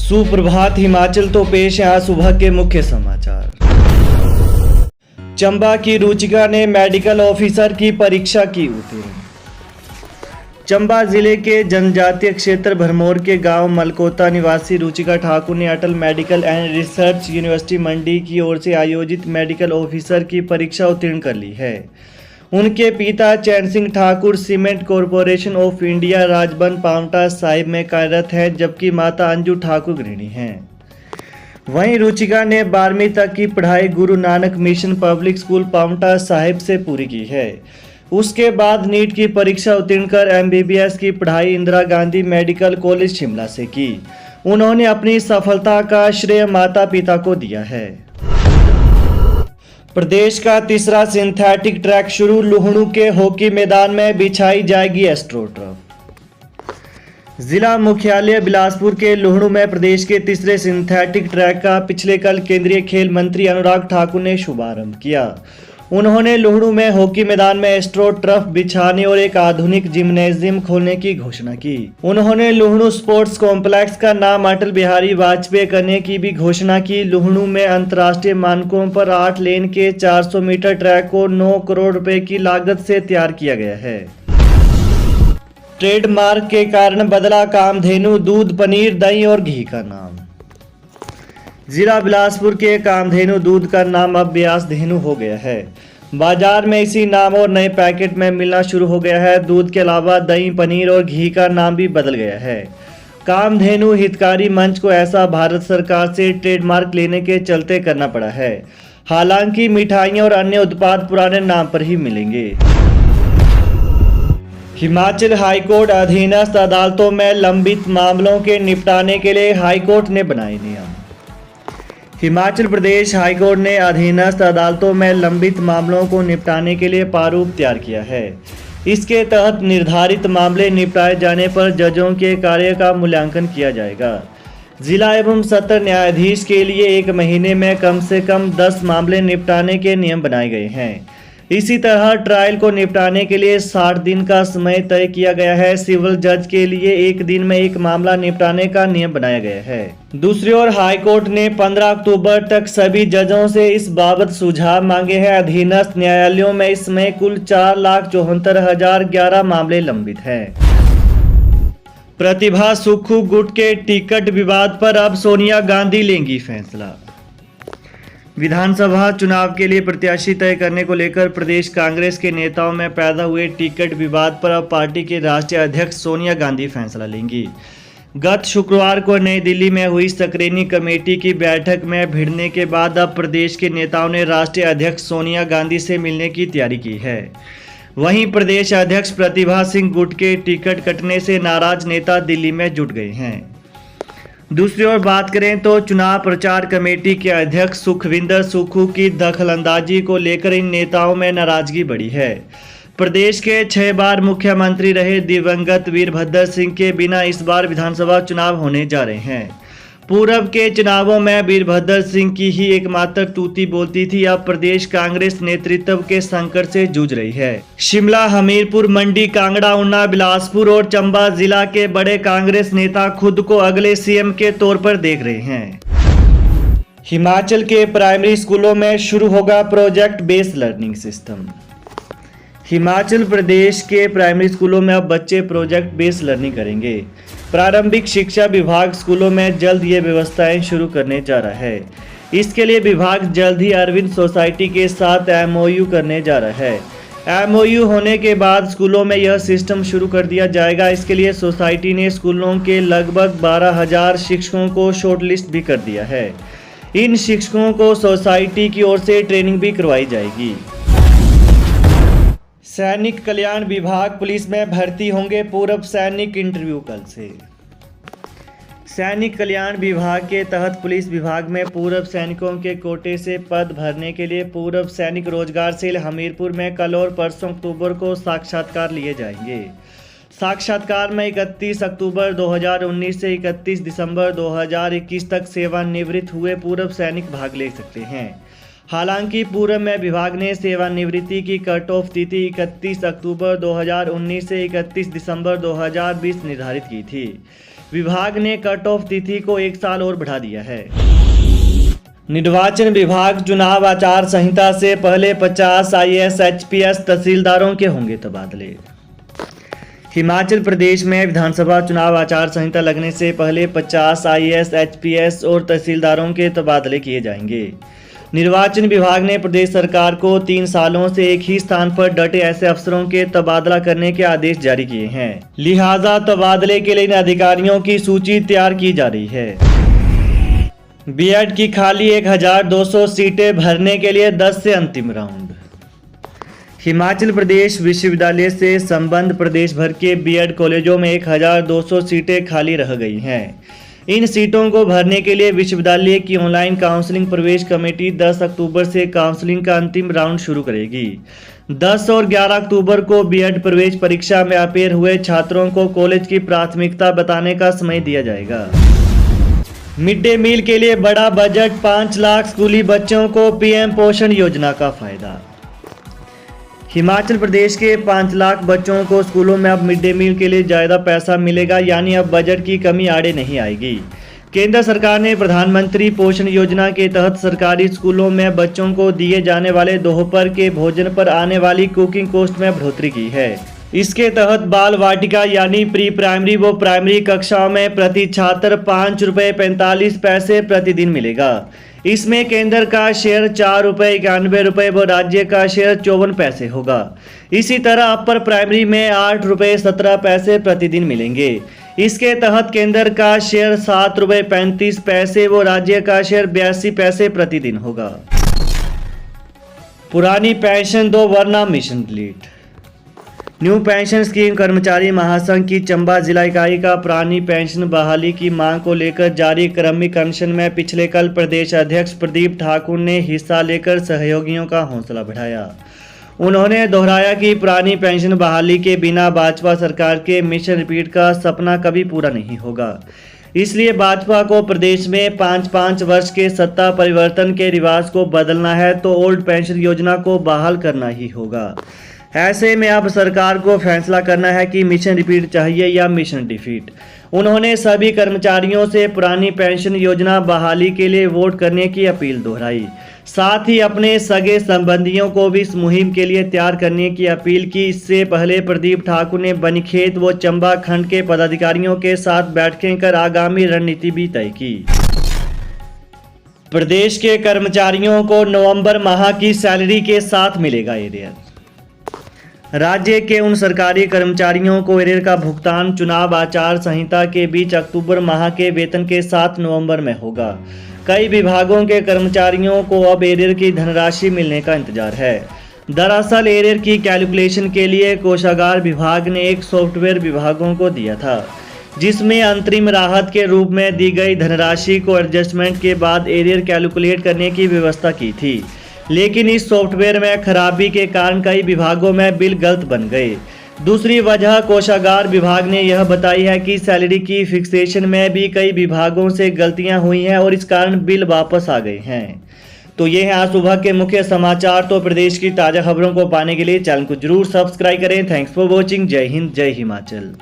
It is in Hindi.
सुप्रभात हिमाचल। तो पेश है आज सुबह के मुख्य समाचार। चंबा की रुचिका ने मेडिकल ऑफिसर की परीक्षा की उत्तीर्ण। चंबा जिले के जनजातीय क्षेत्र भरमौर के गांव मलकोता निवासी रुचिका ठाकुर ने अटल मेडिकल एंड रिसर्च यूनिवर्सिटी मंडी की ओर से आयोजित मेडिकल ऑफिसर की परीक्षा उत्तीर्ण कर ली है। उनके पिता Chain Singh Thakur cement corporation of India Rajban Paonta Sahib में कार्यरत हैं, जबकि माता अंजू ठाकुर गृहिणी हैं। वहीं रुचिका ने 12वीं तक की पढ़ाई Guru Nanak mission public school Paonta Sahib से पूरी की है। उसके बाद नीट की परीक्षा उत्तीर्ण कर MBBS की पढ़ाई इंदिरा गांधी मेडिकल कॉलेज शिमला से की। उन्होंने अपनी सफलता का श्रेय माता पिता को दिया है। प्रदेश का तीसरा सिंथेटिक ट्रैक शुरू। लुहणु के हॉकी मैदान में बिछाई जाएगी एस्ट्रोटर्फ। जिला मुख्यालय बिलासपुर के लुहणु में प्रदेश के तीसरे सिंथेटिक ट्रैक का पिछले कल केंद्रीय खेल मंत्री अनुराग ठाकुर ने शुभारंभ किया। उन्होंने लुहणु में हॉकी मैदान में एस्ट्रोटर्फ बिछाने और एक आधुनिक जिम्नेजियम खोलने की घोषणा की। उन्होंने लुहणु स्पोर्ट्स कॉम्प्लेक्स का नाम अटल बिहारी वाजपेयी करने की भी घोषणा की। लुहणु में अंतर्राष्ट्रीय मानकों पर 8 लेन के 400 मीटर ट्रैक को 9 करोड़ रुपए की लागत से तैयार किया गया है। ट्रेडमार्क के कारण बदला कामधेनु दूध, पनीर, दही और घी का नाम। जिला बिलासपुर के कामधेनु दूध का नाम अब ब्यास धेनु हो गया है। बाजार में इसी नाम और नए पैकेट में मिलना शुरू हो गया है। दूध के अलावा दही, पनीर और घी का नाम भी बदल गया है। कामधेनु हितकारी मंच को ऐसा भारत सरकार से ट्रेडमार्क लेने के चलते करना पड़ा है। हालांकि मिठाइयां और अन्य उत्पाद पुराने नाम पर ही मिलेंगे। हिमाचल हाईकोर्ट अधीनस्थ अदालतों में लंबित मामलों के निपटाने के लिए हाईकोर्ट ने बनाए नियम। हिमाचल प्रदेश हाईकोर्ट ने अधीनस्थ अदालतों में लंबित मामलों को निपटाने के लिए प्रारूप तैयार किया है। इसके तहत निर्धारित मामले निपटाए जाने पर जजों के कार्य का मूल्यांकन किया जाएगा। जिला एवं सत्र न्यायाधीश के लिए 1 महीने में कम से कम 10 मामले निपटाने के नियम बनाए गए हैं। इसी तरह ट्रायल को निपटाने के लिए 60 दिन का समय तय किया गया है। सिविल जज के लिए 1 दिन में 1 मामला निपटाने का नियम बनाया गया है। दूसरी ओर हाईकोर्ट ने 15 अक्टूबर तक सभी जजों से इस बाबत सुझाव मांगे हैं। अधीनस्थ न्यायालयों में इस समय कुल 4,74,011 मामले लंबित हैं। प्रतिभा सुक्खू गुट के टिकट विवाद पर अब सोनिया गांधी लेंगी फैसला। विधानसभा चुनाव के लिए प्रत्याशी तय करने को लेकर प्रदेश कांग्रेस के नेताओं में पैदा हुए टिकट विवाद पर अब पार्टी के राष्ट्रीय अध्यक्ष सोनिया गांधी फैसला लेंगी। गत शुक्रवार को नई दिल्ली में हुई स्क्रीनिंग कमेटी की बैठक में भिड़ने के बाद अब प्रदेश के नेताओं ने राष्ट्रीय अध्यक्ष सोनिया गांधी से मिलने की तैयारी की है। वहीं प्रदेश अध्यक्ष प्रतिभा सिंह गुट के टिकट कटने से नाराज नेता दिल्ली में जुट गए हैं। दूसरी ओर बात करें तो चुनाव प्रचार कमेटी के अध्यक्ष सुखविंदर सुक्खू की दखलंदाजी को लेकर इन नेताओं में नाराजगी बढ़ी है। प्रदेश के 6 बार मुख्यमंत्री रहे दिवंगत वीरभद्र सिंह के बिना इस बार विधानसभा चुनाव होने जा रहे हैं। पूर्व के चुनावों में वीरभद्र सिंह की ही एकमात्र तूती बोलती थी। अब प्रदेश कांग्रेस नेतृत्व के संकट से जूझ रही है। शिमला, हमीरपुर, मंडी, कांगड़ा, ऊना, बिलासपुर और चंबा जिला के बड़े कांग्रेस नेता खुद को अगले CM के तौर पर देख रहे हैं। हिमाचल के प्राइमरी स्कूलों में शुरू होगा project based learning system. Himachal Pradesh के प्राइमरी स्कूलों में अब बच्चे प्रोजेक्ट बेस्ड लर्निंग करेंगे। प्रारंभिक शिक्षा विभाग स्कूलों में जल्द ये व्यवस्थाएं शुरू करने जा रहा है। इसके लिए विभाग जल्द ही अरविंद सोसाइटी के साथ MOU करने जा रहा है। MOU होने के बाद स्कूलों में यह सिस्टम शुरू कर दिया जाएगा। इसके लिए सोसाइटी ने स्कूलों के लगभग 12,000 शिक्षकों को शॉर्टलिस्ट भी कर दिया है। इन शिक्षकों को सोसाइटी की ओर से ट्रेनिंग भी करवाई जाएगी। सैनिक कल्याण विभाग पुलिस में भर्ती होंगे पूर्व सैनिक, इंटरव्यू कल से। सैनिक कल्याण विभाग के तहत पुलिस विभाग में पूर्व सैनिकों के कोटे से पद भरने के लिए पूर्व सैनिक रोजगार सेल हमीरपुर में कल और परसों अक्टूबर को साक्षात्कार लिए जाएंगे। साक्षात्कार में 31 अक्टूबर 2019 से 31 दिसंबर 2021 तक सेवानिवृत्त हुए पूर्व सैनिक भाग ले सकते हैं। हालांकि पूर्व में विभाग ने सेवानिवृत्ति की कट ऑफ तिथि 31 अक्टूबर 2019 से 31 दिसंबर 2020 निर्धारित की थी। विभाग ने कट ऑफ तिथि को 1 साल और बढ़ा दिया है। निर्वाचन विभाग चुनाव आचार संहिता से पहले 50 IAS HPS तहसीलदारों के होंगे तबादले। हिमाचल प्रदेश में विधानसभा चुनाव आचार संहिता लगने से पहले 50 IAS HPS और तहसीलदारों के तबादले किए जाएंगे। निर्वाचन विभाग ने प्रदेश सरकार को 3 सालों से एक ही स्थान पर डटे ऐसे अफसरों के तबादला करने के आदेश जारी किए हैं। लिहाजा तबादले के लिए इन अधिकारियों की सूची तैयार की जा रही है। बीएड की खाली 1200 सीटें भरने के लिए 10 से अंतिम राउंड। हिमाचल प्रदेश विश्वविद्यालय से संबद्ध प्रदेश भर के बीएड कॉलेजों में 1200 सीटें खाली रह गई हैं। इन सीटों को भरने के लिए विश्वविद्यालय की ऑनलाइन काउंसलिंग प्रवेश कमेटी 10 अक्टूबर से काउंसलिंग का अंतिम राउंड शुरू करेगी। 10 और 11 अक्टूबर को बीएड प्रवेश परीक्षा में अपेयर हुए छात्रों को कॉलेज की प्राथमिकता बताने का समय दिया जाएगा। मिड डे मील के लिए बड़ा बजट, 5 लाख स्कूली बच्चों को पीएम पोषण योजना का फायदा। हिमाचल प्रदेश के 5 लाख बच्चों को स्कूलों में अब मिड डे मील के लिए ज़्यादा पैसा मिलेगा, यानी अब बजट की कमी आड़े नहीं आएगी। केंद्र सरकार ने प्रधानमंत्री पोषण योजना के तहत सरकारी स्कूलों में बच्चों को दिए जाने वाले दोपहर के भोजन पर आने वाली कुकिंग कॉस्ट में बढ़ोतरी की है। इसके तहत बाल वाटिका यानी प्री प्राइमरी व प्राइमरी कक्षाओं में प्रति छात्र 5 रुपये 45 पैसे प्रतिदिन मिलेगा। इसमें केंद्र का शेयर 4 रुपये 91 रुपये व राज्य का शेयर 54 पैसे होगा। इसी तरह अपर प्राइमरी में 8 रुपये 17 पैसे प्रतिदिन मिलेंगे। इसके तहत केंद्र का शेयर 7 रुपये 35 पैसे व राज्य का शेयर 82 पैसे प्रतिदिन होगा। पुरानी पेंशन दो वरना mission delete. New pension scheme कर्मचारी महासंघ की चंबा जिला इकाई का पुरानी पेंशन बहाली की मांग को लेकर जारी क्रमिक अनशन में पिछले कल प्रदेश अध्यक्ष प्रदीप ठाकुर ने हिस्सा लेकर सहयोगियों का हौसला बढ़ाया। उन्होंने दोहराया कि पुरानी पेंशन बहाली के बिना भाजपा सरकार के मिशन रिपीट का सपना कभी पूरा नहीं होगा। इसलिए भाजपा को प्रदेश में 5-5 वर्ष के सत्ता परिवर्तन के रिवाज को बदलना है तो ओल्ड पेंशन योजना को बहाल करना ही होगा। ऐसे में अब सरकार को फैसला करना है कि मिशन रिपीट चाहिए या मिशन डिफीट। उन्होंने सभी कर्मचारियों से पुरानी पेंशन योजना बहाली के लिए वोट करने की अपील दोहराई। साथ ही अपने सगे संबंधियों को भी इस मुहिम के लिए तैयार करने की अपील की। इससे पहले प्रदीप ठाकुर ने बनीखेत व चंबा खंड के पदाधिकारियों के साथ बैठकें कर आगामी रणनीति भी तय की। प्रदेश के कर्मचारियों को नवंबर माह की सैलरी के साथ मिलेगा एरियर। राज्य के उन सरकारी कर्मचारियों को एरियर का भुगतान चुनाव आचार संहिता के बीच अक्टूबर माह के वेतन के साथ नवंबर में होगा। कई विभागों के कर्मचारियों को अब एरियर की धनराशि मिलने का इंतजार है। दरअसल एरियर की कैलकुलेशन के लिए कोषागार विभाग ने एक सॉफ्टवेयर विभागों को दिया था, जिसमें अंतरिम राहत के रूप में दी गई धनराशि को एडजस्टमेंट के बाद एरियर कैलकुलेट करने की व्यवस्था की थी। लेकिन इस सॉफ्टवेयर में खराबी के कारण कई विभागों में बिल गलत बन गए। दूसरी वजह कोषागार विभाग ने यह बताई है कि सैलरी की फिक्सेशन में भी कई विभागों से गलतियां हुई हैं और इस कारण बिल वापस आ गए हैं। तो ये है आज सुबह के मुख्य समाचार। तो प्रदेश की ताज़ा खबरों को पाने के लिए चैनल को जरूर सब्सक्राइब करें। Thanks for watching. जय हिंद, जय हिमाचल।